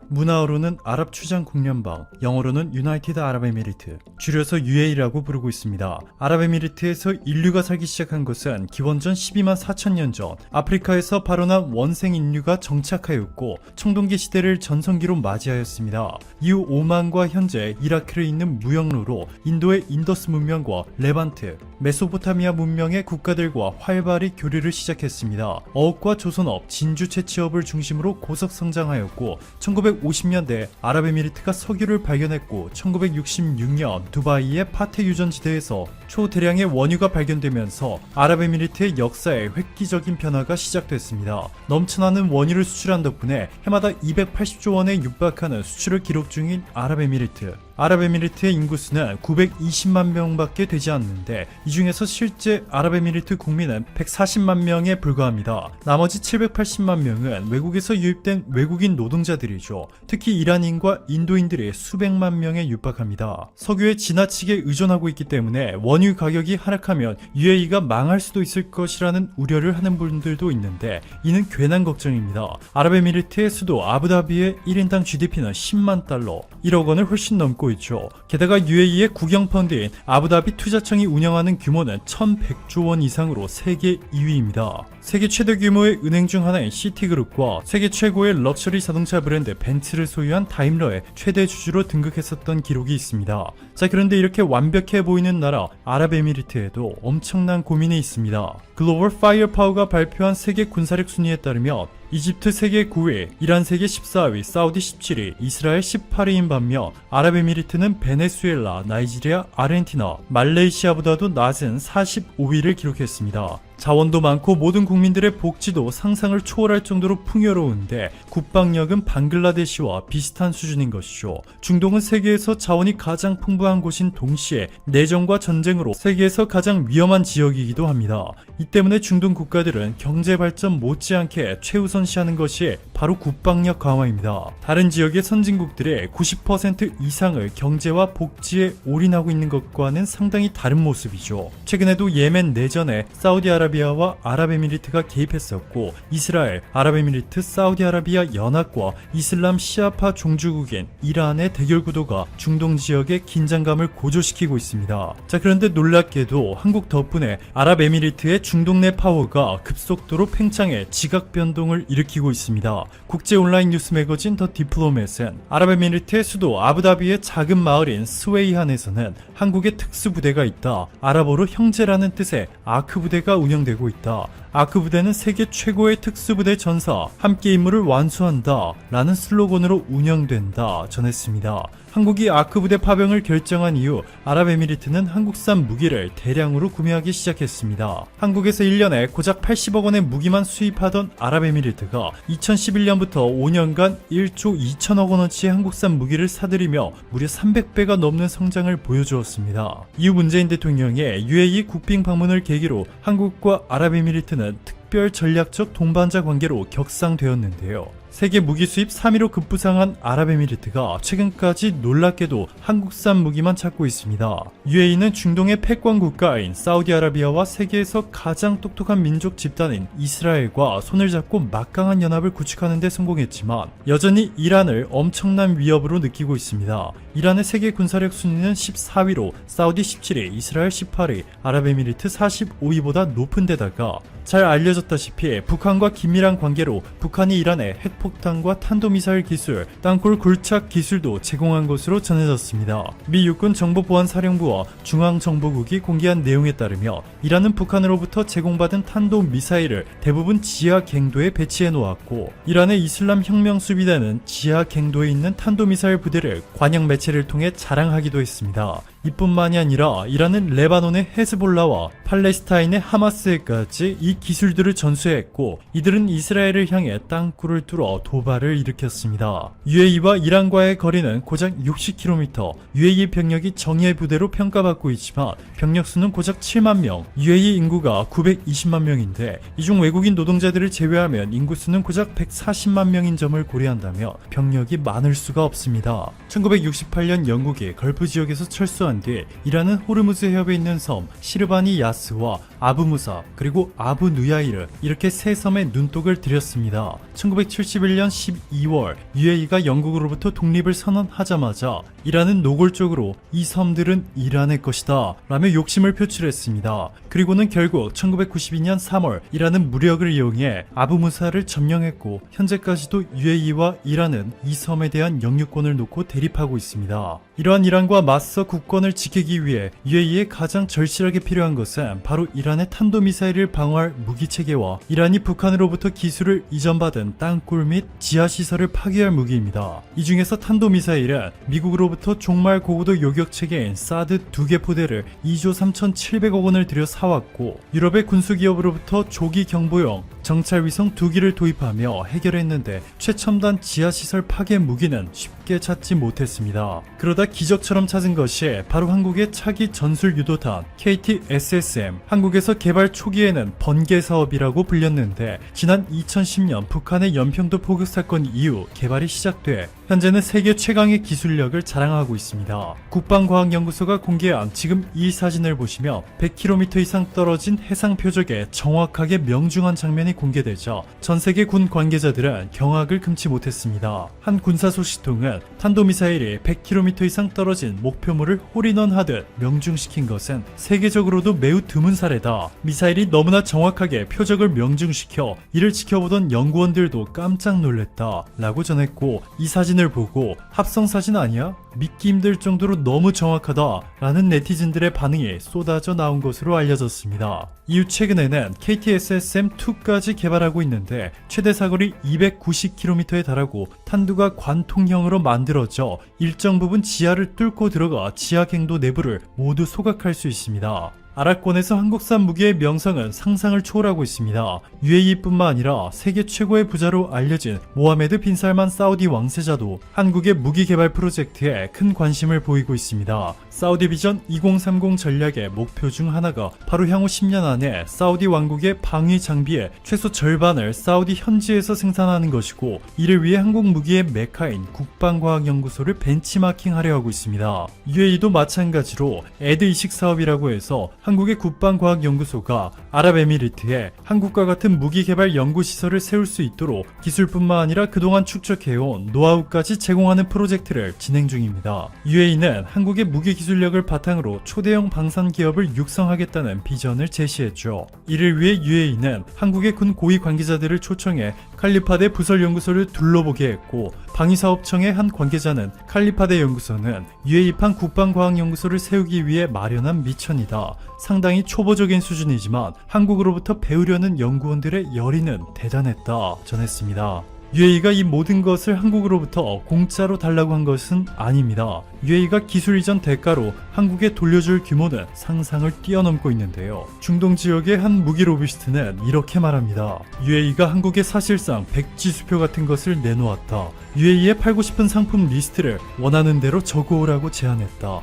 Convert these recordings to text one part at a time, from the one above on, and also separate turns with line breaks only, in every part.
문화어로는 아랍 추장국연방, 영어로는 유나이티드 아랍에미리트, 줄여서 UAE라고 부르고 있습니다. 아랍에미리트에서 인류가 살기 시작한 것은 기원전 12만 4천년 전 아프리카에서 발원한 원생 인류가 정착하였고 청동기 시대를 전성기로 맞이하였습니다. 이후 오만과 현재 이라크를 잇는 무역로로 인도의 인더스 문명과 레반트, 메소포타미아 문명의 국가들과 활발히 교류를 시작했습니다. 어업과 조선업, 진주 채취업을 중심으로 고속 성장하였고 1950년대 아랍에미리트가 석유를 발견했고 1966년 두바이의 파테 유전지대에서 초대량의 원유가 발견되면서 아랍에미리트의 역사에 획기적인 변화가 시작됐습니다. 넘쳐나는 원유를 수출한 덕분에 해마다 280조 원에 육박하는 수출을 기록 중인 아랍에미리트. 아랍에미리트의 인구수는 920만 명밖에 되지 않는데 이 중에서 실제 아랍에미리트 국민은 140만 명에 불과합니다. 나머지 780만 명은 외국에서 유입된 외국인 노동자들이죠. 특히 이란인과 인도인들이 수백만 명에 육박합니다. 석유에 지나치게 의존하고 있기 때문에 원유 가격이 하락하면 UAE가 망할 수도 있을 것이라는 우려를 하는 분들도 있는데 이는 괜한 걱정입니다. 아랍에미리트의 수도 아부다비의 1인당 GDP는 10만 달러, 1억 원을 훨씬 넘고 있죠. 게다가 UAE의 국영펀드인 아부다비 투자청이 운영하는 규모는 1100조 원 이상으로 세계 2위입니다. 세계 최대 규모의 은행 중 하나인 시티그룹과 세계 최고의 럭셔리 자동차 브랜드 벤츠를 소유한 다임러의 최대 주주로 등극했었던 기록이 있습니다. 자, 그런데 이렇게 완벽해 보이는 나라 아랍에미리트에도 엄청난 고민이 있습니다. 글로벌 파이어파워가 발표한 세계 군사력 순위에 따르면 이집트 세계 9위, 이란 세계 14위, 사우디 17위, 이스라엘 18위인 반면 아랍에미리트는 베네수엘라, 나이지리아, 아르헨티나, 말레이시아보다도 낮은 45위를 기록했습니다. 자원도 많고 모든 국민들의 복지도 상상을 초월할 정도로 풍요로운데 국방력은 방글라데시와 비슷한 수준인 것이죠. 중동은 세계에서 자원이 가장 풍부한 곳인 동시에 내전과 전쟁으로 세계에서 가장 위험한 지역이기도 합니다. 이 때문에 중동 국가들은 경제 발전 못지않게 최우선시하는 것이 바로 국방력 강화입니다. 다른 지역의 선진국들의 90% 이상을 경제와 복지에 올인하고 있는 것과는 상당히 다른 모습이죠. 최근에도 예멘 내전에 사우디아라비아와 아랍에미리트가 개입했었고 이스라엘, 아랍에미리트, 사우디아라비아 연합과 이슬람 시아파 종주국인 이란의 대결 구도가 중동 지역의 긴장감을 고조시키고 있습니다. 자, 그런데 놀랍게도 한국 덕분에 아랍에미리트의 중동 내 파워가 급속도로 팽창해 지각 변동을 일으키고 있습니다. 국제 온라인 뉴스 매거진 더 디플로맷은 아랍에미리트의 수도 아부다비의 작은 마을인 스웨이한에서는 한국의 특수부대가 있다. 아랍어로 형제라는 뜻의 아크 부대가 운영되고 있다. 아크 부대는 세계 최고의 특수부대 전사, 함께 임무를 완수한다 라는 슬로건으로 운영된다 전했습니다. 한국이 아크 부대 파병을 결정한 이후 아랍에미리트는 한국산 무기를 대량으로 구매하기 시작했습니다. 한국에서 1년에 고작 80억 원의 무기만 수입하던 아랍에미리트가 2011년부터 5년간 1조 2천억 원어치의 한국산 무기를 사들이며 무려 300배가 넘는 성장을 보여주었습니다. 이후 문재인 대통령의 UAE 국빈 방문을 계기로 한국과 아랍에미리트는 특별 전략적 동반자 관계로 격상되었는데요. 세계 무기 수입 3위로 급부상한 아랍에미리트가 최근까지 놀랍게도 한국산 무기만 찾고 있습니다. UAE는 중동의 패권 국가인 사우디아라비아와 세계에서 가장 똑똑한 민족 집단인 이스라엘과 손을 잡고 막강한 연합을 구축하는 데 성공했지만 여전히 이란을 엄청난 위협으로 느끼고 있습니다. 이란의 세계 군사력 순위는 14위로 사우디 17위, 이스라엘 18위, 아랍에미리트 45위보다 높은 데다가 잘 알려졌다시피 북한과 긴밀한 관계로 북한이 이란에 핵폭탄과 탄도미사일 기술, 땅굴 굴착 기술도 제공한 것으로 전해졌습니다. 미 육군 정보보안사령부와 중앙정보국이 공개한 내용에 따르면 이란은 북한으로부터 제공받은 탄도미사일을 대부분 지하 갱도에 배치해 놓았고 이란의 이슬람 혁명수비대는 지하 갱도에 있는 탄도미사일 부대를 관영 매체를 통해 자랑하기도 했습니다. 이뿐만이 아니라 이란은 레바논의 헤즈볼라와 팔레스타인의 하마스에까지 이 기술들을 전수했고 이들은 이스라엘을 향해 땅굴을 뚫어 도발을 일으켰습니다. UAE와 이란과의 거리는 고작 60km, UAE 병력이 정예 부대로 평가받고 있지만 병력 수는 고작 7만 명, UAE 인구가 920만 명인데 이 중 외국인 노동자들을 제외하면 인구 수는 고작 140만 명인 점을 고려한다면 병력이 많을 수가 없습니다. 1968년 영국이 걸프 지역에서 철수한 뒤 이란은 호르무즈 해협에 있는 섬 시르바니 야스와 아부무사, 그리고 아부 누야이르 이렇게 세 섬에 눈독을 들였습니다. 1971년 12월 UAE가 영국으로부터 독립을 선언하자마자 이란은 노골적으로 이 섬들은 이란의 것이다 라며 욕심을 표출했습니다. 그리고는 결국 1992년 3월 이란은 무력을 이용해 아부무사를 점령했고 현재까지도 UAE와 이란은 이 섬에 대한 영유권을 놓고 대립하고 있습니다. 이러한 이란과 맞서 국권을 지키기 위해 UAE에 가장 절실하게 필요한 것은 바로 이란의 탄도미사일을 방어할 무기체계와 이란이 북한으로부터 기술을 이전받은 땅굴 및 지하시설을 파괴할 무기입니다. 이 중에서 탄도미사일은 미국으로부터 종말 고고도 요격체계인 사드 2개 포대를 2조 3,700억 원을 들여 사왔고 유럽의 군수기업으로부터 조기 경보용 정찰위성 2기를 도입하며 해결했는데 최첨단 지하시설 파괴 무기는 쉽게 찾지 못했습니다. 그러다 기적처럼 찾은 것이 바로 한국의 차기 전술 유도탄 KT-SSM. 한국에서 개발 초기에는 번개 사업이라고 불렸는데 지난 2010년 북한의 연평도 포격 사건 이후 개발이 시작돼 현재는 세계 최강의 기술력을 자랑하고 있습니다. 국방과학연구소가 공개한 지금 이 사진을 보시면 100km 이상 떨어진 해상 표적에 정확하게 명중한 장면이 공개되자 전 세계 군 관계자들은 경악을 금치 못했습니다. 한 군사 소식통은 탄도미사일이 100km 이상 떨어진 목표물을 홀인원하듯 명중시킨 것은 세계적으로도 매우 드문 사례다. 미사일이 너무나 정확하게 표적을 명중시켜 이를 지켜보던 연구원들도 깜짝 놀랐다 라고 전했고 이 사진을 보고 합성사진 아니야? 믿기 힘들 정도로 너무 정확하다 라는 네티즌들의 반응이 쏟아져 나온 것으로 알려졌습니다. 이후 최근에는 KT-SSM-2까지 개발하고 있는데 최대 사거리 290km에 달하고 탄두가 관통형으로 만들어져 일정 부분 지하를 뚫고 들어가 지하갱도 내부를 모두 소각할 수 있습니다. 아랍권에서 한국산 무기의 명성은 상상을 초월하고 있습니다. UAE뿐만 아니라 세계 최고의 부자로 알려진 모하메드 빈 살만 사우디 왕세자도 한국의 무기 개발 프로젝트에 큰 관심을 보이고 있습니다. 사우디 비전 2030 전략의 목표 중 하나가 바로 향후 10년 안에 사우디 왕국의 방위 장비의 최소 절반을 사우디 현지에서 생산하는 것이고 이를 위해 한국 무기의 메카인 국방과학연구소를 벤치마킹하려 하고 있습니다. UAE도 마찬가지로 에드 이식 사업이라고 해서 한국의 국방과학연구소가 아랍에미리트에 한국과 같은 무기개발 연구시설을 세울 수 있도록 기술뿐만 아니라 그동안 축적해온 노하우까지 제공하는 프로젝트를 진행 중입니다. UAE는 한국의 무기기술력을 바탕으로 초대형 방산기업을 육성하겠다는 비전을 제시했죠. 이를 위해 UAE는 한국의 군 고위 관계자들을 초청해 칼리파대 부설연구소를 둘러보게 했고 방위사업청의 한 관계자는 칼리파대 연구소는 UAE판 국방과학연구소를 세우기 위해 마련한 미천이다. 상당히 초보적인 수준이지만 한국으로부터 배우려는 연구원들의 열의는 대단했다 전했습니다. UAE가 이 모든 것을 한국으로부터 공짜로 달라고 한 것은 아닙니다. UAE가 기술 이전 대가로 한국에 돌려줄 규모는 상상을 뛰어넘고 있는데요. 중동 지역의 한 무기 로비스트는 이렇게 말합니다. UAE가 한국에 사실상 백지수표 같은 것을 내놓았다. UAE에 팔고 싶은 상품 리스트를 원하는 대로 적어오라고 제안했다.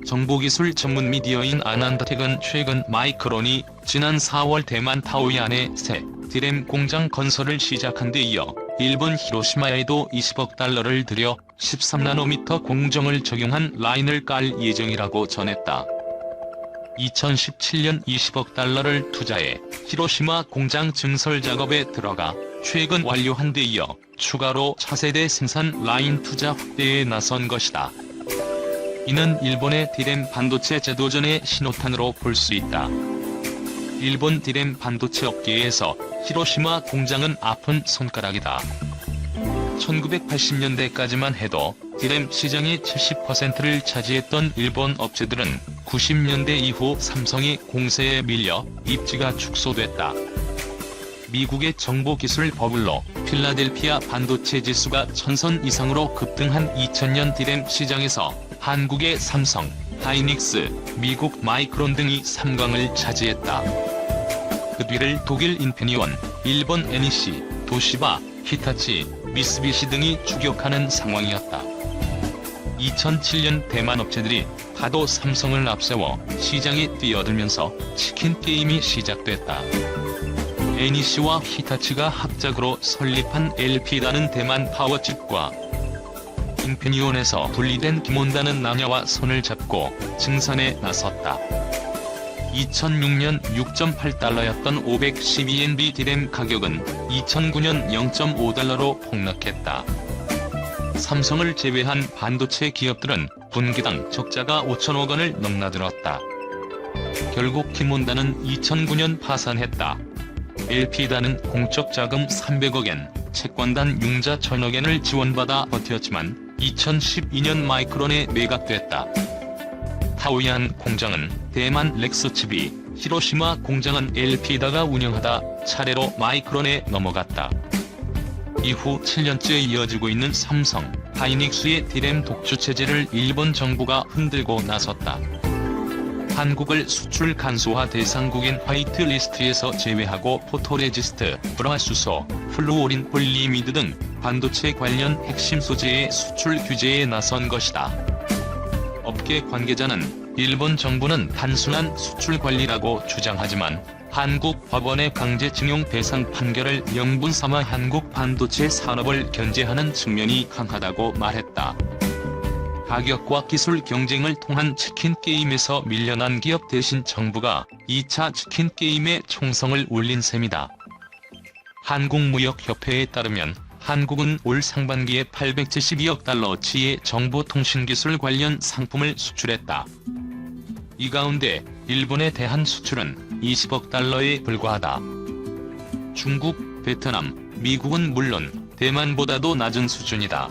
정보기술 전문 미디어인 아난다텍은 최근 마이크론이 지난 4월 대만 타오이안에 새 디램 공장 건설을 시작한 데 이어 일본 히로시마에도 20억 달러를 들여 13나노미터 공정을 적용한 라인을 깔 예정이라고 전했다. 2017년 20억 달러를 투자해 히로시마 공장 증설 작업에 들어가 최근 완료한 데 이어 추가로 차세대 생산 라인 투자 확대에 나선 것이다. 이는 일본의 디램 반도체 재도전의 신호탄으로 볼 수 있다. 일본 디램 반도체 업계에서 히로시마 공장은 아픈 손가락이다. 1980년대까지만 해도 디램 시장의 70%를 차지했던 일본 업체들은 90년대 이후 삼성이 공세에 밀려 입지가 축소됐다. 미국의 정보기술 버블로 필라델피아 반도체 지수가 1000선 이상으로 급등한 2000년 디램 시장에서 한국의 삼성, 하이닉스, 미국 마이크론 등이 3강을 차지했다. 그 뒤를 독일 인피니온, 일본 NEC, 도시바, 히타치, 미쓰비시 등이 추격하는 상황이었다. 2007년 대만 업체들이 다도 삼성을 앞세워 시장에 뛰어들면서 치킨 게임이 시작됐다. NEC와 히타치가 합작으로 설립한 LP다는 대만 파워칩과 인피니온에서 분리된 김온다는 남야와 손을 잡고 증산에 나섰다. 2006년 6.8달러였던 512NB D램 가격은 2009년 0.5달러로 폭락했다. 삼성을 제외한 반도체 기업들은 분기당 적자가 5천억 원을 넘나들었다. 결국 김온다는 2009년 파산했다. LP단은 공적 자금 300억엔, 채권단 융자 1,000억엔을 지원받아 버텼지만 2012년 마이크론에 매각됐다. 타오이안 공장은 대만 렉서칩이, 히로시마 공장은 LP다가 운영하다 차례로 마이크론에 넘어갔다. 이후 7년째 이어지고 있는 삼성, 하이닉스의 D램 독주 체제를 일본 정부가 흔들고 나섰다. 한국을 수출 간소화 대상국인 화이트리스트에서 제외하고 포토레지스트, 불화수소, 플루오린 폴리미드 등 반도체 관련 핵심 소재의 수출 규제에 나선 것이다. 업계 관계자는 일본 정부는 단순한 수출 관리라고 주장하지만 한국 법원의 강제징용 대상 판결을 명분 삼아 한국 반도체 산업을 견제하는 측면이 강하다고 말했다. 가격과 기술 경쟁을 통한 치킨 게임에서 밀려난 기업 대신 정부가 2차 치킨 게임에 총성을 올린 셈이다. 한국무역협회에 따르면 한국은 올 상반기에 872억 달러치의 정보통신기술 관련 상품을 수출했다. 이 가운데 일본에 대한 수출은 20억 달러에 불과하다. 중국, 베트남, 미국은 물론 대만보다도 낮은 수준이다.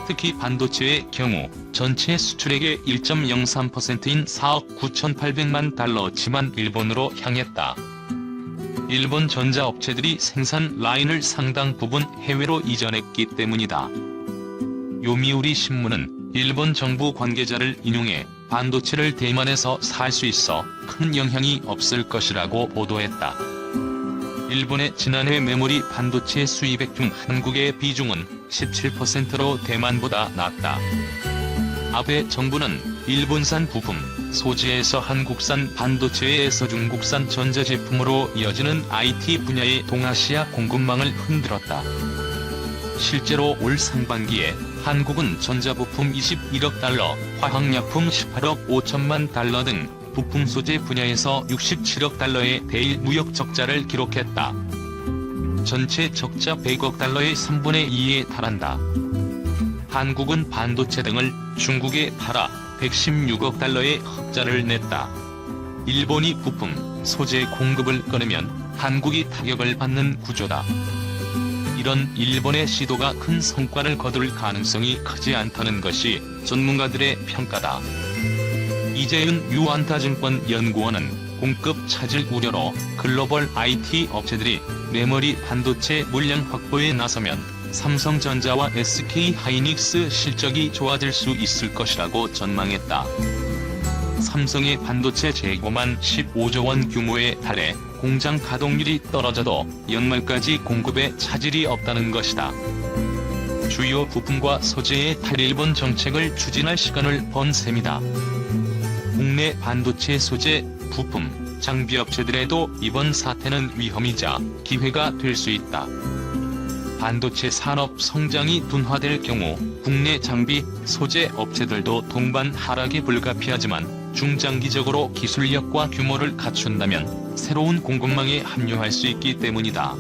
특히 반도체의 경우 전체 수출액의 1.03%인 4억 9,800만 달러치만 일본으로 향했다. 일본 전자업체들이 생산 라인을 상당 부분 해외로 이전했기 때문이다. 요미우리 신문은 일본 정부 관계자를 인용해 반도체를 대만에서 살 수 있어 큰 영향이 없을 것이라고 보도했다. 일본의 지난해 메모리 반도체 수입액 중 한국의 비중은 17%로 대만보다 낮다. 아베 정부는 일본산 부품, 소재에서 한국산 반도체에서 중국산 전자제품으로 이어지는 IT 분야의 동아시아 공급망을 흔들었다. 실제로 올 상반기에 한국은 전자부품 21억 달러, 화학약품 18억 5천만 달러 등 부품 소재 분야에서 67억 달러의 대일 무역 적자를 기록했다. 전체 적자 100억 달러의 3분의 2에 달한다. 한국은 반도체 등을 중국에 팔아 116억 달러의 흑자를 냈다. 일본이 부품, 소재 공급을 끊으면 한국이 타격을 받는 구조다. 이런 일본의 시도가 큰 성과를 거둘 가능성이 크지 않다는 것이 전문가들의 평가다. 이재윤 유안타증권 연구원은 공급 차질 우려로 글로벌 IT 업체들이 메모리 반도체 물량 확보에 나서면 삼성전자와 SK하이닉스 실적이 좋아질 수 있을 것이라고 전망했다. 삼성의 반도체 재고만 15조 원 규모에 달해 공장 가동률이 떨어져도 연말까지 공급에 차질이 없다는 것이다. 주요 부품과 소재의 탈일본 정책을 추진할 시간을 번 셈이다. 국내 반도체 소재, 부품, 장비 업체들에도 이번 사태는 위험이자 기회가 될 수 있다. 반도체 산업 성장이 둔화될 경우 국내 장비, 소재 업체들도 동반 하락이 불가피하지만 중장기적으로 기술력과 규모를 갖춘다면 새로운 공급망에 합류할 수 있기 때문이다.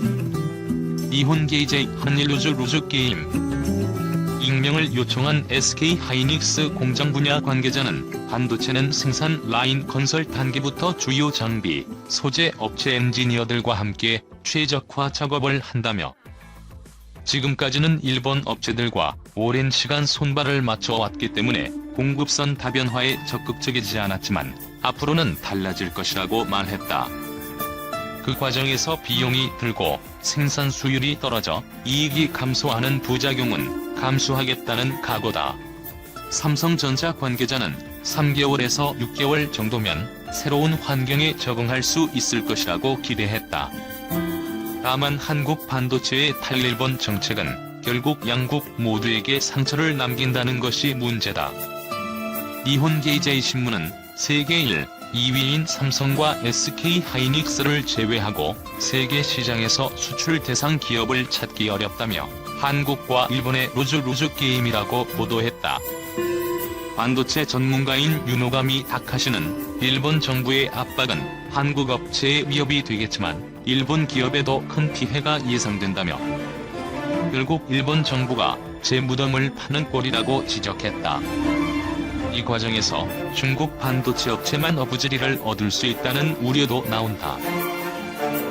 이혼게이제 한일루즈루즈게임 익명을 요청한 SK하이닉스 공장 분야 관계자는 반도체는 생산 라인 건설 단계부터 주요 장비, 소재 업체 엔지니어들과 함께 최적화 작업을 한다며 지금까지는 일본 업체들과 오랜 시간 손발을 맞춰왔기 때문에 공급선 다변화에 적극적이지 않았지만 앞으로는 달라질 것이라고 말했다. 그 과정에서 비용이 들고 생산 수율이 떨어져 이익이 감소하는 부작용은 감수하겠다는 각오다. 삼성전자 관계자는 3개월에서 6개월 정도면 새로운 환경에 적응할 수 있을 것이라고 기대했다. 다만 한국 반도체의 탈일본 정책은 결국 양국 모두에게 상처를 남긴다는 것이 문제다. 이혼게이제 신문은 세계 1, 2위인 삼성과 SK하이닉스를 제외하고 세계 시장에서 수출 대상 기업을 찾기 어렵다며 한국과 일본의 루즈루즈 게임이라고 보도했다. 반도체 전문가인 유노가미 다카시는 일본 정부의 압박은 한국 업체의 위협이 되겠지만 일본 기업에도 큰 피해가 예상된다며 결국 일본 정부가 제 무덤을 파는 꼴이라고 지적했다. 이 과정에서 중국 반도체 업체만 어부지리를 얻을 수 있다는 우려도 나온다.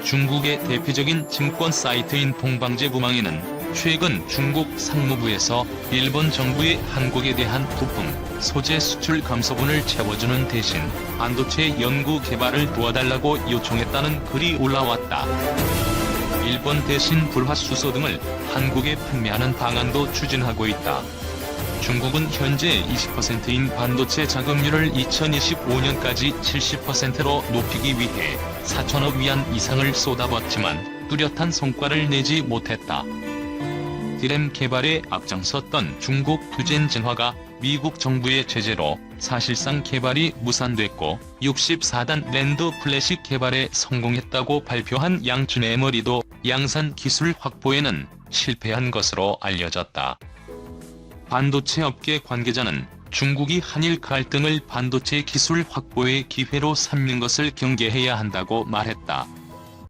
중국의 대표적인 증권 사이트인 동방제구망에는 최근 중국 상무부에서 일본 정부의 한국에 대한 부품, 소재 수출 감소분을 채워주는 대신 반도체 연구 개발을 도와달라고 요청했다는 글이 올라왔다. 일본 대신 불화수소 등을 한국에 판매하는 방안도 추진하고 있다. 중국은 현재 20%인 반도체 자금률을 2025년까지 70%로 높이기 위해 4천억 위안 이상을 쏟아붓지만 뚜렷한 성과를 내지 못했다. 디램 개발에 앞장섰던 중국 투젠진화가 미국 정부의 제재로 사실상 개발이 무산됐고 64단 랜드 플래시 개발에 성공했다고 발표한 양춘 에머리도 양산 기술 확보에는 실패한 것으로 알려졌다. 반도체 업계 관계자는 중국이 한일 갈등을 반도체 기술 확보의 기회로 삼는 것을 경계해야 한다고 말했다.